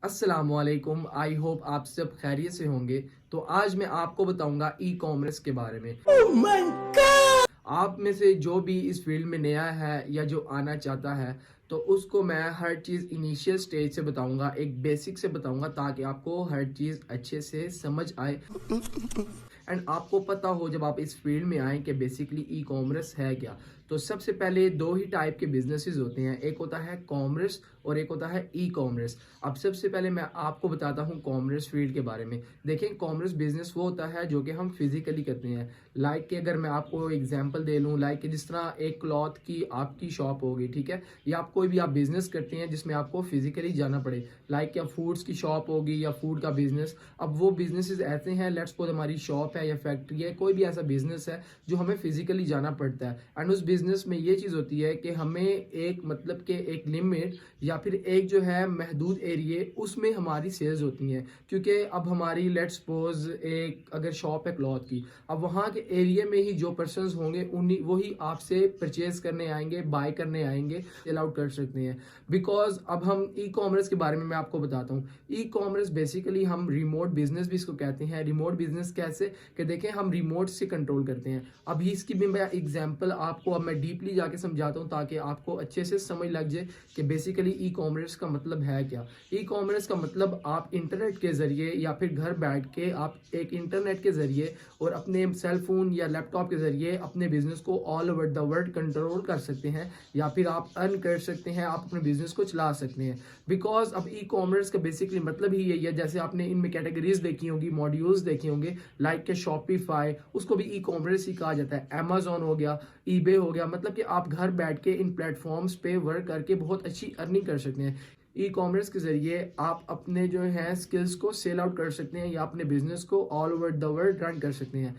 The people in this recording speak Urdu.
السلام علیکم، آئی ہوپ آپ سب خیریت سے ہوں گے۔ تو آج میں آپ کو بتاؤں گا ای کامرس کے بارے میں۔ آپ میں سے جو بھی اس فیلڈ میں نیا ہے یا جو آنا چاہتا ہے تو اس کو میں ہر چیز انیشیل سٹیج سے بتاؤں گا، ایک بیسک سے بتاؤں گا تاکہ آپ کو ہر چیز اچھے سے سمجھ آئے اینڈ آپ کو پتا ہو جب آپ اس فیلڈ میں آئیں کہ بیسکلی ای کامرس ہے کیا۔ تو سب سے پہلے دو ہی ٹائپ کے بزنسز ہوتے ہیں، ایک ہوتا ہے کامرس اور ایک ہوتا ہے ای کامرس۔ اب سب سے پہلے میں آپ کو بتاتا ہوں کامرس فیلڈ کے بارے میں۔ دیکھیں کامرس بزنس وہ ہوتا ہے جو کہ ہم فزیکلی کرتے ہیں، لائک کہ اگر میں آپ کو ایگزامپل دے لوں، لائک کہ جس طرح ایک کلاتھ کی آپ کی شاپ ہوگی، ٹھیک ہے، یا آپ کوئی بھی آپ بزنس کرتے ہیں جس میں آپ کو فزیکلی جانا پڑے، لائک کہ فوڈس کی شاپ ہوگی یا فوڈ کا بزنس۔ اب وہ بزنسز ایسے ہیں، لیٹس سپوز ہماری شاپ ہے یا فیکٹری ہے، کوئی بھی ایسا بزنس ہے جو ہمیں فزیکلی جانا پڑتا ہے، اینڈ اس بزنس میں یہ چیز ہوتی ہے کہ ہمیں ایک مطلب کہ ایک لمٹ یا پھر ایک جو ہے محدود ایریے اس میں ہماری سیلز ہوتی ہیں، کیونکہ اب ہماری لیٹ سپوز ایک اگر شاپ ہے کلاتھ کی، اب وہاں کے ایریے میں ہی جو پرسنز ہوں گے وہی آپ سے پرچیز کرنے آئیں گے، بائی کرنے آئیں گے، سیل آؤٹ کر سکتے ہیں۔ بیکاز اب ہم ای کامرس کے بارے میں آپ کو بتاتا ہوں۔ ای کامرس بیسیکلی ہم ریموٹ بزنس بھی اس کو کہتے ہیں۔ ریموٹ بزنس کیسے کہ دیکھیں ہم ریموٹ سے کنٹرول کرتے ہیں۔ اب اس کی بھی میں ایگزامپل آپ کو اب میں ڈیپلی جا کے سمجھاتا ہوں تاکہ آپ کو اچھے سے سمجھ لگ جائے کہ بیسیکلی ای کامرس کا مطلب ہے کیا۔ ای کامرس کا مطلب آپ انٹرنیٹ کے ذریعے یا پھر گھر بیٹھ کے آپ ایک انٹرنیٹ کے ذریعے اور اپنے سیل فون یا لیپ ٹاپ کے ذریعے اپنے بزنس کو all over the world control کر سکتے ہیں، یا پھر آپ ارن کر سکتے ہیں، آپ اپنے بزنس کو چلا سکتے ہیں۔ بیکاز اب ای کامرس کا بیسکلی مطلب ہی یہی ہے، جیسے آپ نے ان میں کیٹیگریز دیکھی ہوں گی، ماڈیولز دیکھے ہوں گے، لائک کہ شاپیفائی، اس کو بھی ای کامرس ہی کہا جاتا ہے، امیزون ہو گیا، ای بے ہو گیا، مطلب کہ آپ گھر بیٹھ کے ان پلیٹ فارمز پہ ورک کر کے بہت اچھی ارننگ کر سکتے ہیں۔ ای کامرس کے ذریعے آپ اپنے جو ہیں سکلز کو سیل آؤٹ کر سکتے ہیں یا اپنے بزنس کو آل اوور دا ورلڈ رن کر سکتے ہیں۔